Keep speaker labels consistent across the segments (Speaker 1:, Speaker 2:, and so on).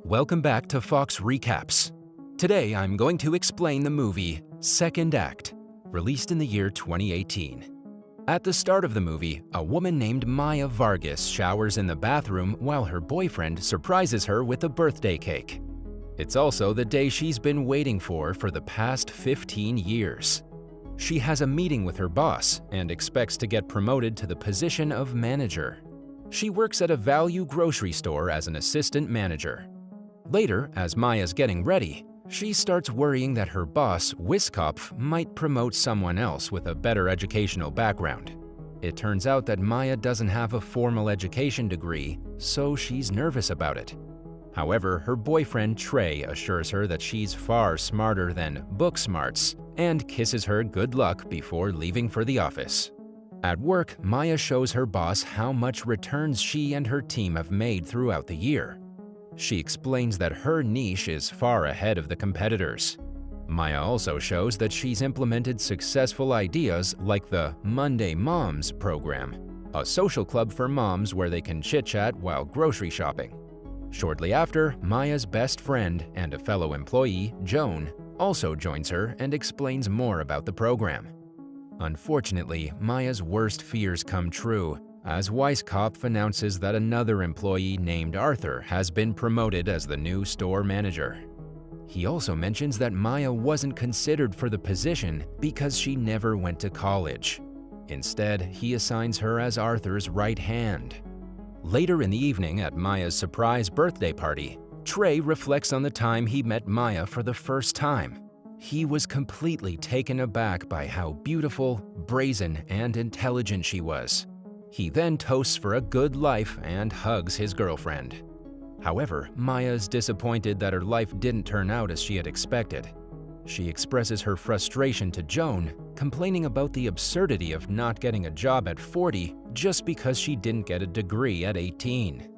Speaker 1: Welcome back to Fox Recaps. Today I'm going to explain the movie Second Act, released in the year 2018. At the start of the movie, a woman named Maya Vargas showers in the bathroom while her boyfriend surprises her with a birthday cake. It's also the day she's been waiting for the past 15 years. She has a meeting with her boss and expects to get promoted to the position of manager. She works at a value grocery store as an assistant manager. Later, as Maya's getting ready, she starts worrying that her boss, Wiskopf, might promote someone else with a better educational background. It turns out that Maya doesn't have a formal education degree, so she's nervous about it. However, her boyfriend Trey assures her that she's far smarter than book smarts and kisses her good luck before leaving for the office. At work, Maya shows her boss how much returns she and her team have made throughout the year. She explains that her niche is far ahead of the competitors. Maya also shows that she's implemented successful ideas like the Monday Moms program, a social club for moms where they can chit-chat while grocery shopping. Shortly after, Maya's best friend and a fellow employee, Joan, also joins her and explains more about the program. Unfortunately, Maya's worst fears come true as Weisskopf announces that another employee named Arthur has been promoted as the new store manager. He also mentions that Maya wasn't considered for the position because she never went to college. Instead, he assigns her as Arthur's right hand. Later in the evening at Maya's surprise birthday party, Trey reflects on the time he met Maya for the first time. He was completely taken aback by how beautiful, brazen, and intelligent she was. He then toasts for a good life and hugs his girlfriend. However, Maya's disappointed that her life didn't turn out as she had expected. She expresses her frustration to Joan, complaining about the absurdity of not getting a job at 40 just because she didn't get a degree at 18.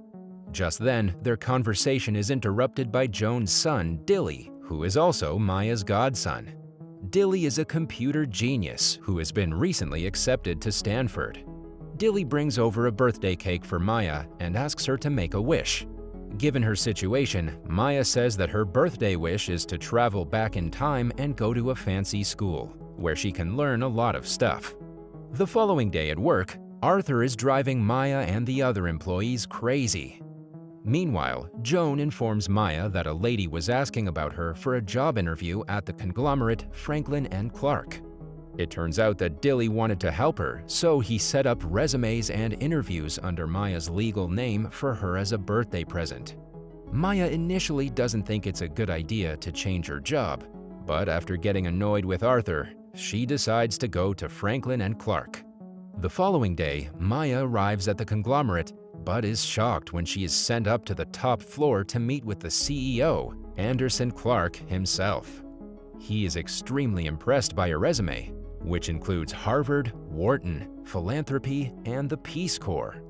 Speaker 1: Just then, their conversation is interrupted by Joan's son, Dilly, who is also Maya's godson. Dilly is a computer genius who has been recently accepted to Stanford. Dilly brings over a birthday cake for Maya and asks her to make a wish. Given her situation, Maya says that her birthday wish is to travel back in time and go to a fancy school, where she can learn a lot of stuff. The following day at work, Arthur is driving Maya and the other employees crazy. Meanwhile, Joan informs Maya that a lady was asking about her for a job interview at the conglomerate Franklin & Clark. It turns out that Dilly wanted to help her, so he set up resumes and interviews under Maya's legal name for her as a birthday present. Maya initially doesn't think it's a good idea to change her job, but after getting annoyed with Arthur, she decides to go to Franklin & Clark. The following day, Maya arrives at the conglomerate, but is shocked when she is sent up to the top floor to meet with the CEO, Anderson Clark himself. He is extremely impressed by her resume, which includes Harvard, Wharton, philanthropy, and the Peace Corps.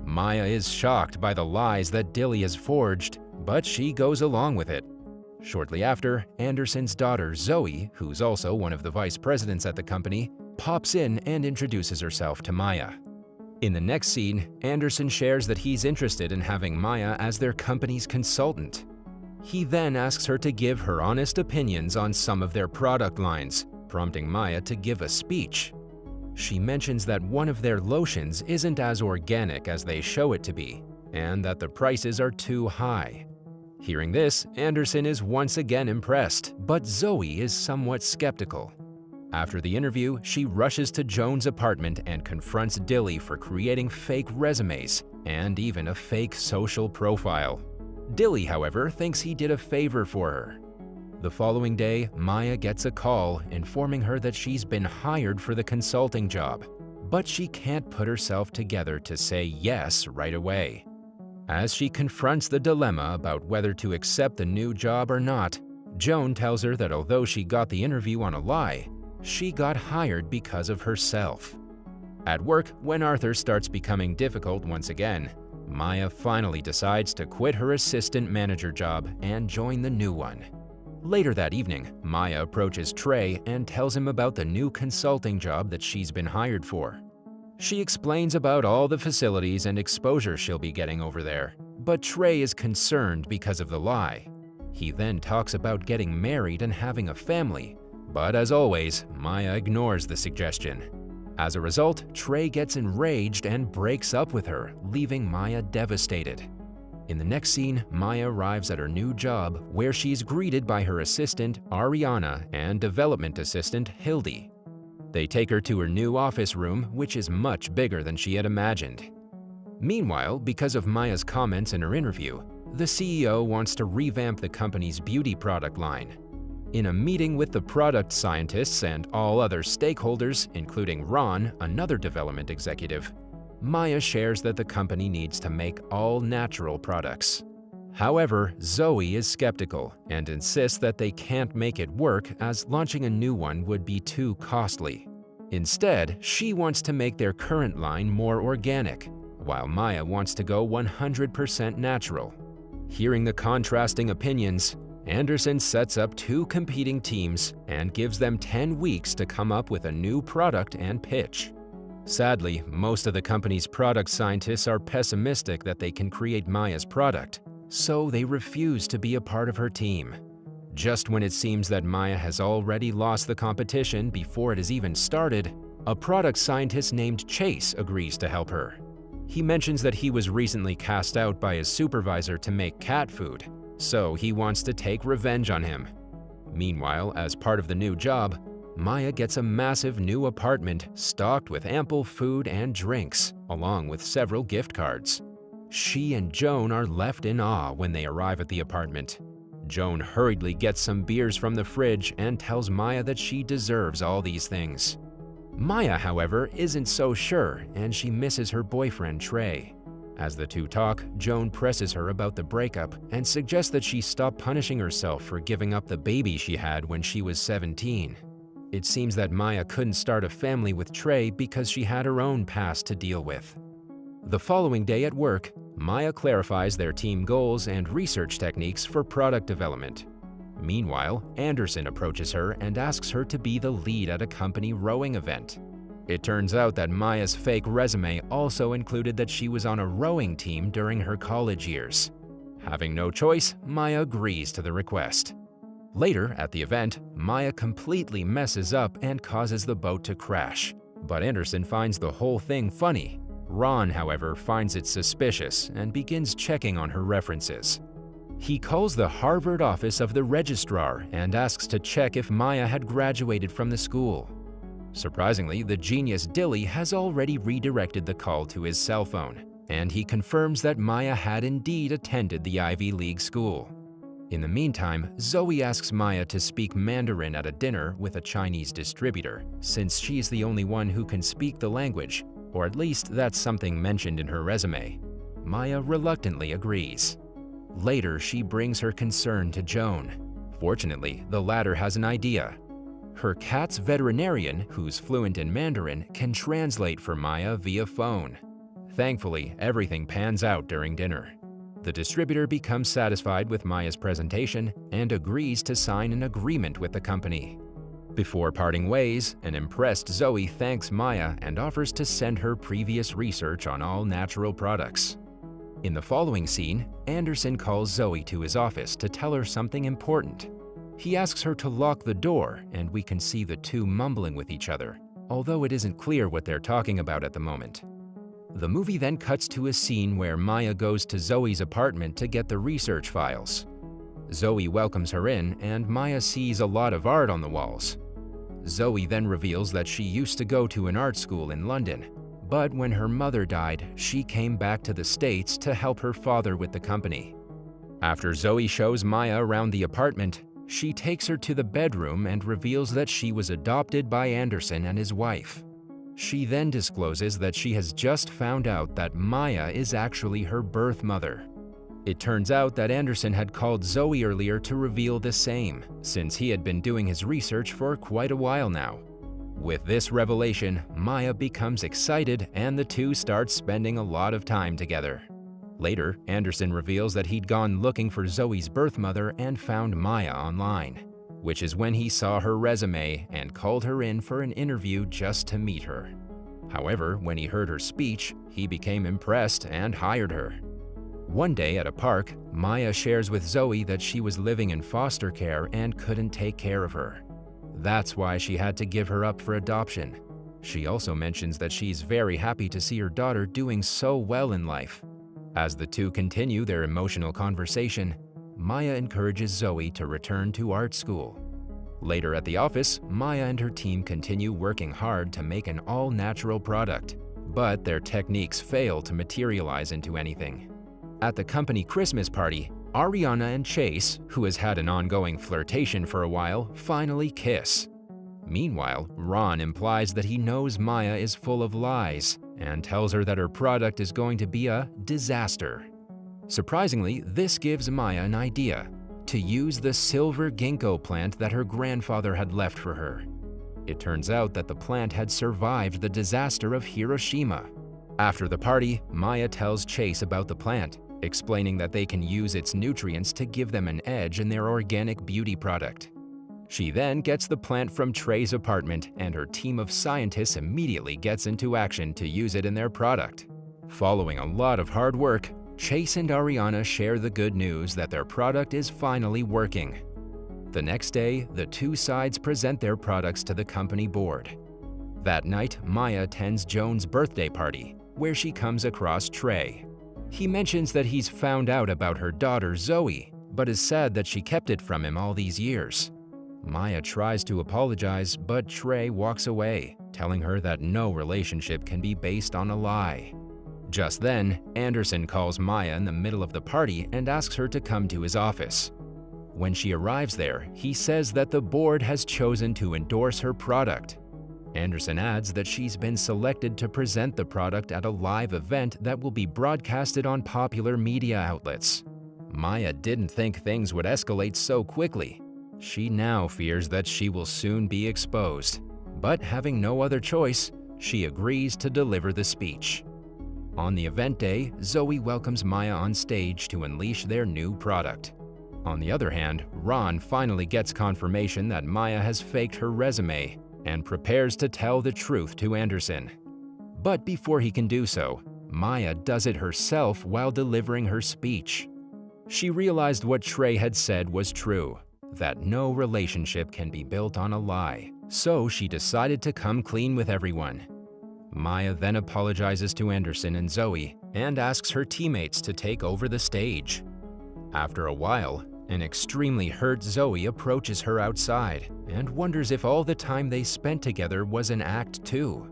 Speaker 1: Maya is shocked by the lies that Dilly has forged, but she goes along with it. Shortly after, Anderson's daughter Zoe, who's also one of the vice presidents at the company, pops in and introduces herself to Maya. In the next scene, Anderson shares that he's interested in having Maya as their company's consultant. He then asks her to give her honest opinions on some of their product lines, prompting Maya to give a speech. She mentions that one of their lotions isn't as organic as they show it to be, and that the prices are too high. Hearing this, Anderson is once again impressed, but Zoe is somewhat skeptical. After the interview, she rushes to Joan's apartment and confronts Dilly for creating fake resumes and even a fake social profile. Dilly, however, thinks he did a favor for her. The following day, Maya gets a call informing her that she's been hired for the consulting job, but she can't put herself together to say yes right away. As she confronts the dilemma about whether to accept the new job or not, Joan tells her that although she got the interview on a lie, she got hired because of herself. At work, when Arthur starts becoming difficult once again, Maya finally decides to quit her assistant manager job and join the new one. Later that evening, Maya approaches Trey and tells him about the new consulting job that she's been hired for. She explains about all the facilities and exposure she'll be getting over there, but Trey is concerned because of the lie. He then talks about getting married and having a family, but as always, Maya ignores the suggestion. As a result, Trey gets enraged and breaks up with her, leaving Maya devastated. In the next scene, Maya arrives at her new job, where she's greeted by her assistant, Ariana, and development assistant, Hildy. They take her to her new office room, which is much bigger than she had imagined. Meanwhile, because of Maya's comments in her interview, the CEO wants to revamp the company's beauty product line. In a meeting with the product scientists and all other stakeholders, including Ron, another development executive, Maya shares that the company needs to make all-natural products. However, Zoe is skeptical and insists that they can't make it work as launching a new one would be too costly. Instead, she wants to make their current line more organic, while Maya wants to go 100% natural. Hearing the contrasting opinions, Anderson sets up two competing teams and gives them 10 weeks to come up with a new product and pitch. Sadly, most of the company's product scientists are pessimistic that they can create Maya's product, so they refuse to be a part of her team. Just when it seems that Maya has already lost the competition before it has even started, a product scientist named Chase agrees to help her. He mentions that he was recently cast out by his supervisor to make cat food, so he wants to take revenge on him. Meanwhile, as part of the new job, Maya gets a massive new apartment stocked with ample food and drinks, along with several gift cards. She and Joan are left in awe when they arrive at the apartment. Joan hurriedly gets some beers from the fridge and tells Maya that she deserves all these things. Maya, however, isn't so sure, and she misses her boyfriend, Trey. As the two talk, Joan presses her about the breakup and suggests that she stop punishing herself for giving up the baby she had when she was 17. It seems that Maya couldn't start a family with Trey because she had her own past to deal with. The following day at work, Maya clarifies their team goals and research techniques for product development. Meanwhile, Anderson approaches her and asks her to be the lead at a company rowing event. It turns out that Maya's fake resume also included that she was on a rowing team during her college years. Having no choice, Maya agrees to the request. Later, at the event, Maya completely messes up and causes the boat to crash, but Anderson finds the whole thing funny. Ron, however, finds it suspicious and begins checking on her references. He calls the Harvard office of the registrar and asks to check if Maya had graduated from the school. Surprisingly, the genius Dilly has already redirected the call to his cell phone, and he confirms that Maya had indeed attended the Ivy League school. In the meantime, Zoe asks Maya to speak Mandarin at a dinner with a Chinese distributor, since she's the only one who can speak the language, or at least that's something mentioned in her resume. Maya reluctantly agrees. Later, she brings her concern to Joan. Fortunately, the latter has an idea. Her cat's veterinarian, who's fluent in Mandarin, can translate for Maya via phone. Thankfully, everything pans out during dinner. The distributor becomes satisfied with Maya's presentation and agrees to sign an agreement with the company. Before parting ways, an impressed Zoe thanks Maya and offers to send her previous research on all natural products. In the following scene, Anderson calls Zoe to his office to tell her something important. He asks her to lock the door, and we can see the two mumbling with each other, although it isn't clear what they're talking about at the moment. The movie then cuts to a scene where Maya goes to Zoe's apartment to get the research files. Zoe welcomes her in, and Maya sees a lot of art on the walls. Zoe then reveals that she used to go to an art school in London, but when her mother died, she came back to the States to help her father with the company. After Zoe shows Maya around the apartment, she takes her to the bedroom and reveals that she was adopted by Anderson and his wife. She then discloses that she has just found out that Maya is actually her birth mother. It turns out that Anderson had called Zoe earlier to reveal the same, since he had been doing his research for quite a while now. With this revelation, Maya becomes excited and the two start spending a lot of time together. Later, Anderson reveals that he'd gone looking for Zoe's birth mother and found Maya online, which is when he saw her resume and called her in for an interview just to meet her. However, when he heard her speech, he became impressed and hired her. One day at a park, Maya shares with Zoe that she was living in foster care and couldn't take care of her. That's why she had to give her up for adoption. She also mentions that she's very happy to see her daughter doing so well in life. As the two continue their emotional conversation, Maya encourages Zoe to return to art school. Later at the office, Maya and her team continue working hard to make an all-natural product, but their techniques fail to materialize into anything. At the company Christmas party, Ariana and Chase, who has had an ongoing flirtation for a while, finally kiss. Meanwhile, Ron implies that he knows Maya is full of lies and tells her that her product is going to be a disaster. Surprisingly, this gives Maya an idea: to use the silver ginkgo plant that her grandfather had left for her. It turns out that the plant had survived the disaster of Hiroshima. After the party, Maya tells Chase about the plant, explaining that they can use its nutrients to give them an edge in their organic beauty product. She then gets the plant from Trey's apartment, and her team of scientists immediately gets into action to use it in their product. Following a lot of hard work, Chase and Ariana share the good news that their product is finally working. The next day, the two sides present their products to the company board. That night, Maya attends Joan's birthday party, where she comes across Trey. He mentions that he's found out about her daughter Zoe, but is sad that she kept it from him all these years. Maya tries to apologize, but Trey walks away, telling her that no relationship can be based on a lie. Just then, Anderson calls Maya in the middle of the party and asks her to come to his office. When she arrives there, he says that the board has chosen to endorse her product. Anderson adds that she's been selected to present the product at a live event that will be broadcasted on popular media outlets. Maya didn't think things would escalate so quickly. She now fears that she will soon be exposed, but having no other choice, she agrees to deliver the speech. On the event day, Zoe welcomes Maya on stage to unleash their new product. On the other hand, Ron finally gets confirmation that Maya has faked her resume and prepares to tell the truth to Anderson. But before he can do so, Maya does it herself while delivering her speech. She realized what Trey had said was true, that no relationship can be built on a lie, so she decided to come clean with everyone. Maya then apologizes to Anderson and Zoe and asks her teammates to take over the stage. After a while, an extremely hurt Zoe approaches her outside and wonders if all the time they spent together was an act too.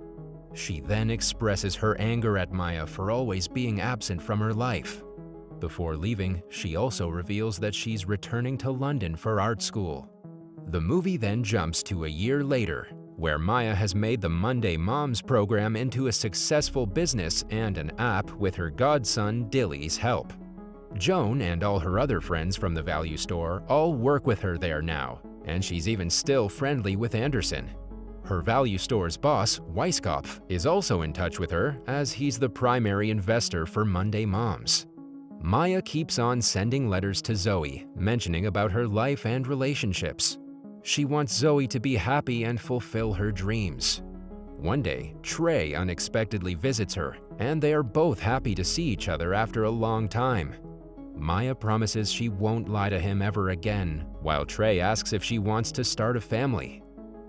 Speaker 1: She then expresses her anger at Maya for always being absent from her life. Before leaving, she also reveals that she's returning to London for art school. The movie then jumps to a year later, where Maya has made the Monday Moms program into a successful business and an app with her godson Dilly's help. Joan and all her other friends from the value store all work with her there now, and she's even still friendly with Anderson. Her value store's boss, Weisskopf, is also in touch with her as he's the primary investor for Monday Moms. Maya keeps on sending letters to Zoe, mentioning about her life and relationships. She wants Zoe to be happy and fulfill her dreams. One day, Trey unexpectedly visits her, and they are both happy to see each other after a long time. Maya promises she won't lie to him ever again, while Trey asks if she wants to start a family.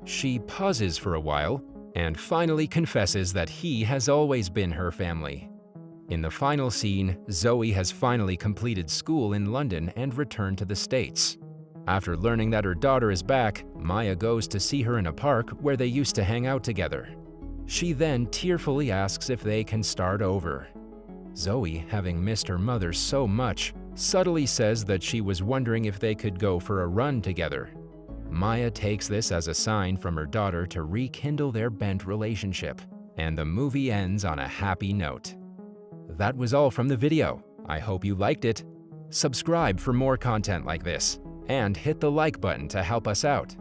Speaker 1: She pauses for a while, and finally confesses that he has always been her family. In the final scene, Zoe has finally completed school in London and returned to the States. After learning that her daughter is back, Maya goes to see her in a park where they used to hang out together. She then tearfully asks if they can start over. Zoe, having missed her mother so much, subtly says that she was wondering if they could go for a run together. Maya takes this as a sign from her daughter to rekindle their bent relationship, and the movie ends on a happy note. That was all from the video. I hope you liked it. Subscribe for more content like this, and hit the like button to help us out.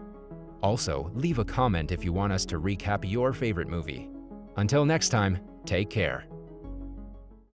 Speaker 1: Also, leave a comment if you want us to recap your favorite movie. Until next time, take care.